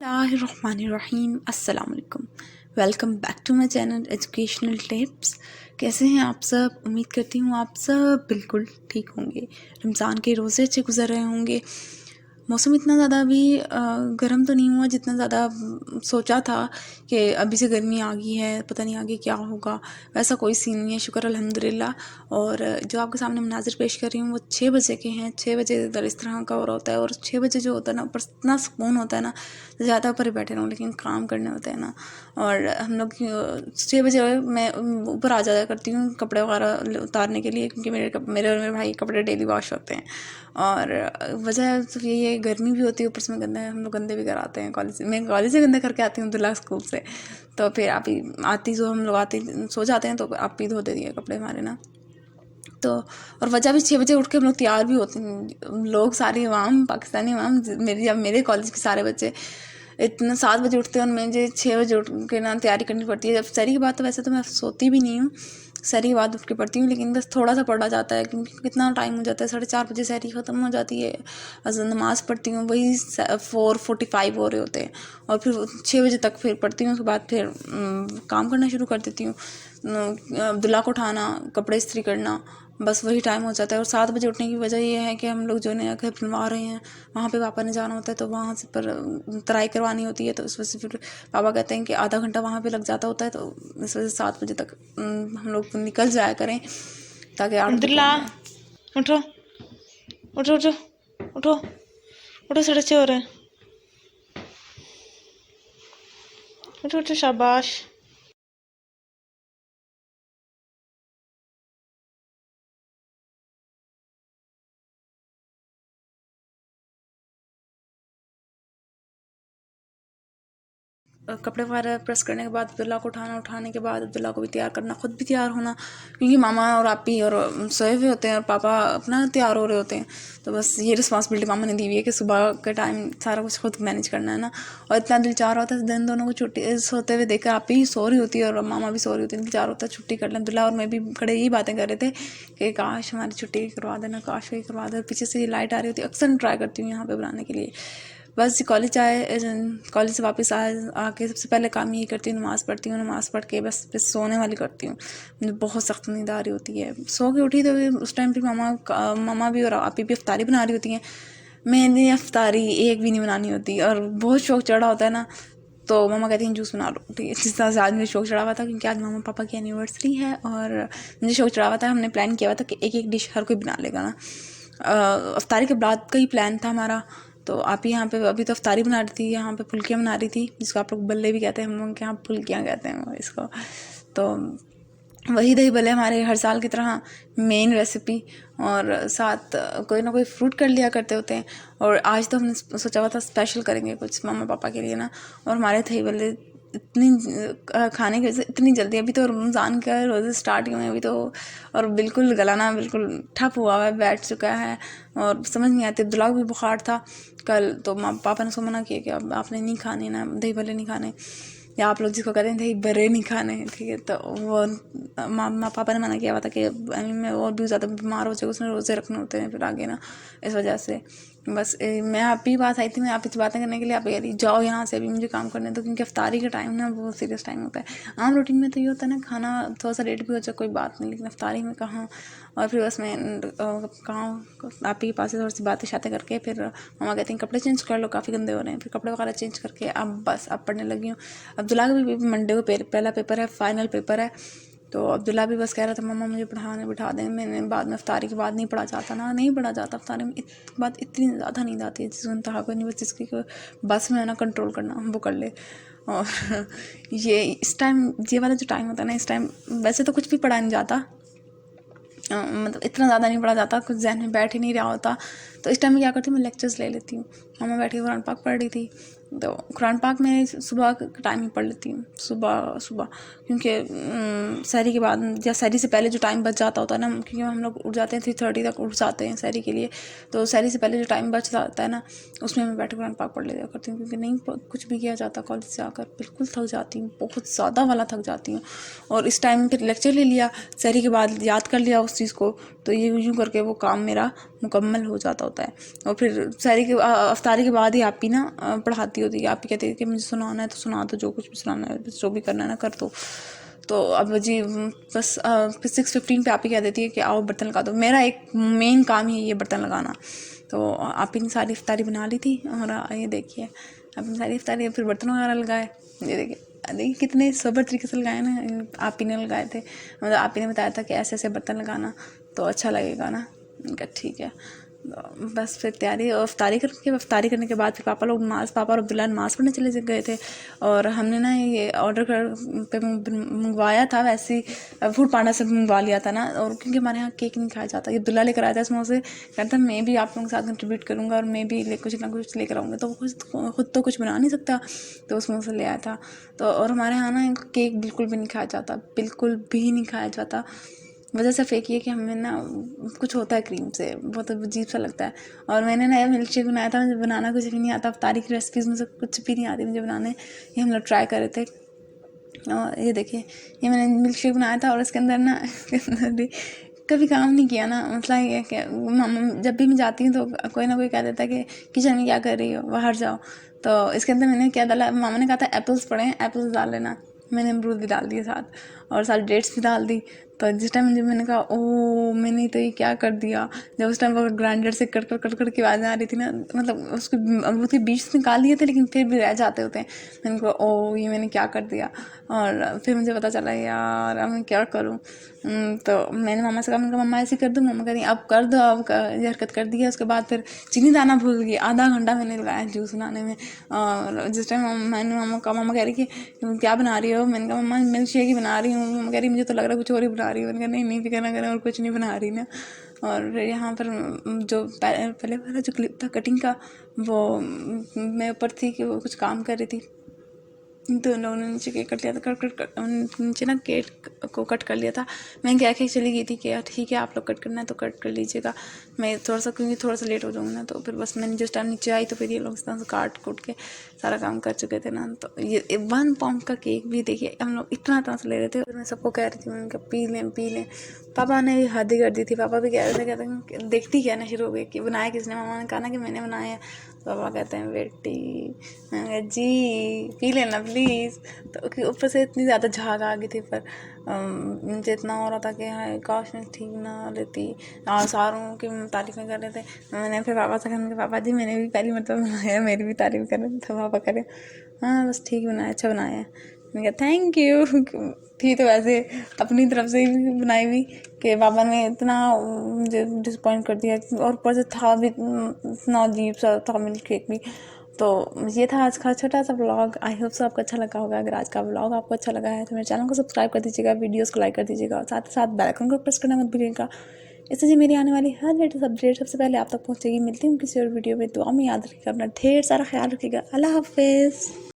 बिस्मिल्लाहिर्रहमानिर्रहीम अस्सलाम वालेकुम। Welcome back to my channel educational tips. कैसे हैं आप सब? उम्मीद करती हूँ आप सब बिल्कुल ठीक होंगे। रमज़ान के रोज़े अच्छे गुजर रहे होंगे। मौसम इतना ज़्यादा अभी गर्म तो नहीं हुआ जितना ज़्यादा सोचा था कि अभी से गर्मी आ गई है, पता नहीं आगे क्या होगा। वैसा कोई सीन नहीं है, शुक्र अल्हम्दुलिल्लाह। और जो आपके सामने मनाज़िर पेश कर रही हूँ वो 6 बजे के हैं। 6 बजे इधर इस तरह का हो रहा होता है और 6 बजे जो होता है ना, ऊपर इतना सुकून होता है ना, ज़्यादा ऊपर बैठे रहूँ लेकिन काम करने होते हैं ना। और हम लोग 6 बजे मैं ऊपर आ जाया करती हूँ कपड़े वगैरह उतारने के लिए, क्योंकि मेरे और मेरे भाई कपड़े डेली वॉश होते हैं। और वजह तो यही है, गर्मी भी होती है, ऊपर से मैं गंदा, हम लोग गंदे भी कराते हैं कॉलेज से। मैं कॉलेज से गंदा करके आती हूँ दुल्ला स्कूल से, तो फिर आप ही आती जो हम लोग आते सो जाते हैं तो आप ही धो दे दिए कपड़े हमारे ना। तो और वजह भी 6 बजे उठ के हम लोग तैयार भी होते हैं, लोग सारी अवाम पाकिस्तानी अवाम मेरे कॉलेज के सारे बच्चे इतना 7 बजे उठते हैं और मुझे 6 बजे उठ के ना तैयारी करनी पड़ती है। जब सरी की बात तो वैसे तो मैं सोती भी नहीं हूँ, सरी की बात उठ के पढ़ती हूँ, लेकिन बस थोड़ा सा पढ़ा जाता है क्योंकि कितना टाइम हो जाता है, 4:30 बजे सरी ख़त्म हो जाती है। नमाज़ पढ़ती हूँ, वही 4:45 हो रहे होते हैं और फिर 6 बजे तक फिर पढ़ती हूँ। उसके बाद फिर काम करना शुरू कर देती हूँ, अब्दुल्ला को उठाना, कपड़े इस्त्री करना, बस वही टाइम हो जाता है। और 7 बजे उठने की वजह ये है कि हम लोग जो नया घर बनवा रहे हैं वहाँ पे पापा ने जाना होता है, तो वहाँ से पर तराई करवानी होती है, तो उस वजह से फिर पापा कहते हैं कि आधा घंटा वहाँ पे लग जाता होता है, तो इस वजह से 7 बजे तक हम लोग निकल जाया करें ताकि 8 बजे अब्दुल्ला उठो उठो उठो उठो उठो, 6:30 हो रहे हैं। उठो उठो, शाबाश। कपड़े वगैरह प्रेस करने के बाद अब्दुल्ला को उठाने के बाद अब्दुल्ला को भी तैयार करना, खुद भी तैयार होना, क्योंकि मामा और आपी और सोए हुए होते हैं और पापा अपना तैयार हो रहे होते हैं। तो बस ये रिस्पॉन्सिबिलिटी मामा ने दी हुई है कि सुबह के टाइम सारा कुछ खुद मैनेज करना है ना। और इतना दिल चाह रहा होता है दिन दोनों को छुट्टी सोते हुए देखकर, आप ही सो रही होती है और मामा भी सो रही होती है, दिल चाह रहा होता है छुट्टी कर लें। अब्दुल्ला और मैं भी खड़े यही बातें कर रहे थे कि काश हमारी छुट्टी करवा देना, काश ये करवा दे। पीछे से ये लाइट आ रही होती है, अक्सर ट्राई करती हूँ यहाँ पर बनाने के लिए। बस कॉलेज कॉलेज से वापस आके सबसे पहले काम यही करती हूँ, नमाज़ पढ़ती हूँ, नमाज़ पढ़ के बस सोने वाली करती हूँ। मुझे बहुत सख्त नींद आ रही होती है, सो के उठी तो उस टाइम पर मामा भी और आपी भी अफ्तारी बना रही होती हैं। मैंने अफ्तारी एक भी नहीं बनानी होती और बहुत शौक चढ़ा होता है ना, तो मम्मा कहती हैं जूस बना लो, ठीक है। जिस तरह से आज मुझे शौक चढ़ा हुआ था क्योंकि आज मामा पापा की एनिवर्सरी है और मुझे शौक चढ़ा हुआ था, हमने प्लान किया हुआ था कि एक एक डिश हर कोई बना लेगा ना। अफ्तारी के बाद का ही प्लान था हमारा। तो आप ही यहाँ पे अभी तो अफ्तारी बना रही थी, यहाँ पे फुल्कियाँ बना रही थी, जिसको आप लोग बल्ले भी कहते हैं, हम लोग के यहाँ फुल्कियाँ कहते हैं इसको। तो वही दही भल्ले हमारे हर साल की तरह मेन रेसिपी, और साथ कोई ना कोई फ्रूट कर लिया करते होते हैं। और आज तो हमने सोचा हुआ था स्पेशल करेंगे कुछ मामा पापा के लिए ना। और हमारे दही भल्ले इतनी खाने की वजह से इतनी जल्दी, अभी तो रमज़ान का रोज़े स्टार्ट हुए हैं अभी तो, और बिल्कुल गलाना बिल्कुल ठप हुआ हुआ है, बैठ चुका है और समझ नहीं आती। अब्दुल्ला को भी बुखार था कल, तो पापा ने उसको मना किया कि अब आपने नहीं खाने ना, दही भल्ले नहीं खाने, या आप लोग जिसको कहते हैं दही बड़े नहीं खाने, ठीक है। तो वो माँ पापा ने मना किया हुआ था कि मैं और भी ज़्यादा बीमार हो जाएगा, उसमें रोज़े रखने होते हैं फिर आगे ना, इस वजह से। बस मैं आप ही पास आई थी, मैं आप ही से बातें करने के लिए। आप कह रही जाओ यहाँ से, अभी मुझे काम करने दो, क्योंकि अफ्तारी का टाइम ना बहुत सीरियस टाइम होता है। आम रूटीन में तो ये होता है ना, खाना थोड़ा सा लेट भी हो जाए कोई बात नहीं, लेकिन अफ्तारी में कहाँ। और फिर बस मैं कहाँ आप ही के पास थोड़ी सी बातें शातें करके फिर मामा कहते हैं कपड़े चेंज कर लो, काफ़ी गंदे हो रहे हैं। फिर कपड़े वगैरह चेंज करके अब पढ़ने लगी हूँ। अब्दुल्ला का भी मंडे को पहला पेपर है, फाइनल पेपर है। तो अब्दुल्ला भी बस कह रहा था मम्मा मुझे पढ़ाने बिठा दें। मैंने बाद में अफ्तारी के बाद नहीं पढ़ा जाता ना, नहीं पढ़ा जाता अफ्तारी में, बाद इतनी ज़्यादा नींद आती है जिसको इंतहा कोई नहीं, बस जिसकी बस में है ना कंट्रोल करना वो कर ले। और ये इस टाइम, ये वाला जो टाइम होता है ना, इस टाइम वैसे तो कुछ भी पढ़ा नहीं जाता, मतलब इतना ज़्यादा नहीं पढ़ा जाता, कुछ जहन में बैठ ही नहीं रहा होता। तो इस टाइम में क्या करती हूँ, मैं लेक्चर्स ले लेती हूँ। मामा बैठी कुरान पाक पढ़ रही थी, तो कुरान पाक में सुबह के टाइम ही पढ़ लेती हूँ, सुबह सुबह, क्योंकि सहरी के बाद या सहरी से पहले जो टाइम बच जाता होता है ना, क्योंकि हम लोग उठ जाते हैं 3:30 तक उठ जाते हैं सहरी के लिए, तो सहरी से पहले जो टाइम बच जाता है ना, उसमें मैं बैठ कुरान पाक पढ़ लिया करती हूँ, क्योंकि नहीं कुछ भी किया जाता कॉलेज से आकर, बिल्कुल थक जाती हूँ, बहुत ज़्यादा वाला थक जाती हूँ। और इस टाइम फिर लेक्चर ले लिया, सहरी के बाद याद कर लिया उस चीज़ को, तो ये यूँ करके वो काम मेरा मुकम्मल हो जाता होता है। और फिर अफ्तारी के बाद ही आप ही ना पढ़ाती होती है। आप ही कहती है कि मुझे सुनाना है तो सुना दो, जो कुछ भी सुनाना है, जो भी करना है ना कर दो। तो अब जी बस 6:15 पे आप ही कह देती है कि आओ बर्तन लगा दो। मेरा एक मेन काम ही है ये बर्तन लगाना। तो आप ही ने सारी इफ्तारी बना ली थी और ये देखिए आपने सारी इफ्तारी, फिर बर्तन वगैरह लगाए। ये देखिए कितने सोबर तरीके से लगाए ना, आप ही ने लगाए थे। मतलब आप ही ने बताया था कि ऐसे ऐसे बर्तन लगाना तो अच्छा लगेगा ना। उनका ठीक है। तो बस फिर तैयारी और इफ्तारी करने के बाद फिर पापा और अब्दुल्ला नमाज़ पढ़ने चले गए थे। और हमने ना ये ऑर्डर पे मंगवाया था, वैसे ही फूड पांडा से मंगवा लिया था ना। और क्योंकि हमारे यहाँ केक नहीं खाया जाता, ये अब्दुल्ला लेकर आया था समोसे, कहता मैं भी आप लोगों के साथ कंट्रीब्यूट करूँगा और मैं भी कुछ ना कुछ लेकर आऊँगा। तो खुद तो कुछ बना नहीं सकता, तो समोसे ले आया था। तो और हमारे यहाँ ना केक बिल्कुल भी नहीं खाया जाता, बिल्कुल भी नहीं खाया जाता। वजह सिर्फ एक ही है कि हमें ना कुछ होता है क्रीम से, बहुत अजीब सा लगता है। और मैंने ना मिल्क शेक बनाया था, मुझे बनाना कुछ भी नहीं आता, अफ्तारी की रेसिपीज़ में से कुछ भी नहीं आती मुझे बनाने। ये हम लोग ट्राई कर रहे थे। और ये देखिए ये मैंने मिल्क शेक बनाया था और इसके अंदर ना भी कभी काम नहीं किया ना। मतलब ये कि मामा जब भी मैं जाती हूँ तो कोई ना कोई कह देता है कि किचन में क्या कर रही हो, बाहर जाओ। तो इसके अंदर मैंने क्या डाला, मामा ने कहा था एप्पल्स पड़े हैं, एप्पल्स डाल लेना। मैंने अमरूद भी डाल दिए साथ और सारी डेट्स भी डाल दी। तो जिस टाइम मुझे मैंने कहा ओ मैंने तो ये क्या कर दिया, जब उस टाइम वो ग्राइंडर से कट की आवाज़ें आ रही थी ना, मतलब उसके अमरूद के बीज निकाल दिए थे लेकिन फिर भी रह जाते होते हैं। मैंने कहा ओ ये मैंने क्या कर दिया। और फिर मुझे पता चला यार अब मैं क्या करूँ। तो मैंने मामा से कहा, मैंने कहा मम्मा ऐसे कर दूँ, मम्मा कह रही अब कर दो, अब ये हरकत कर दी है। उसके बाद फिर चीनी दाना भूल गई, आधा घंटा मैंने लगाया जूस बनाने में। और जिस टाइम मैंने मामा कह रही कि क्या बना रही हो, मैंने कहा मम्मा मिल्क शेक ही बना रही हूँ। मम्मा कह रही मुझे तो लग रहा है कुछ और ही बना रही हूँ। मैंने कहा नहीं फिक्र ना करें और कुछ नहीं बना रही ना। और यहाँ पर जो पहले वाला जो क्लिप था कटिंग का, वो मैं ऊपर थी कि वो कुछ काम कर रही थी, तो उन लोगों ने नीचे केक कट लिया था, नीचे ना केक को कट कर लिया था। मैं कह के चली गई थी कि ठीक है आप लोग कट करना है तो कट कर लीजिएगा, मैं क्योंकि थोड़ा सा लेट हो जाऊँगी ना। तो फिर बस मैंने जिस टाइम नीचे आई तो फिर ये लोग इस तरह से काट कूट के सारा काम कर चुके थे ना। तो ये 1 पाउंड का केक भी देखिए हम लोग इतना से ले रहे थे। मैं सबको कह रही थी, मैंने कहा पी लें। पापा ने भी हद ही कर दी थी, पापा भी कह रहे थे, कहते हैं देखती कहना शुरू हो गई कि बनाया किसने। मामा ने कहा ना कि मैंने बनाया है। पापा कहते हैं बेटी, मैंने कहा जी पी लेना प्लीज़। तो ऊपर से इतनी ज़्यादा झाग आ गई थी, पर मुझे इतना हो रहा था कि हाँ काश मैं ठीक ना लेती। और सारों की तारीफ़ें कर रहे थे। मैंने फिर पापा से कहा पापा जी मैंने भी पहली मरतबा बनाया, मेरी भी तारीफ़ कर रहे थे। तो पापा करे हाँ बस ठीक बनाया, अच्छा बनाया है। मैंने कहा थैंक यू। थी तो वैसे अपनी तरफ से ही बनाई हुई कि पापा ने इतना मुझे डिसअपॉइंट कर दिया। और ऊपर से था भी इतना अजीब सा था मिल्क केक भी। तो ये था आज का छोटा सा व्लॉग। आई होप सो आपको अच्छा लगा होगा। अगर आज का व्लॉग आपको अच्छा लगा है तो मेरे चैनल को सब्सक्राइब कर दीजिएगा, वीडियोस को लाइक कर दीजिएगा और साथ ही साथ बेल आइकन को प्रेस करना मत भूलिएगा। इससे जी मेरी आने वाली हर लेटेस्ट अपडेट सबसे पहले आप तक पहुंचेगी। मिलती हूँ किसी और वीडियो में। दुआ में याद रखिएगा, अपना ढेर सारा ख्याल रखिएगा। अल्लाह हाफिज़।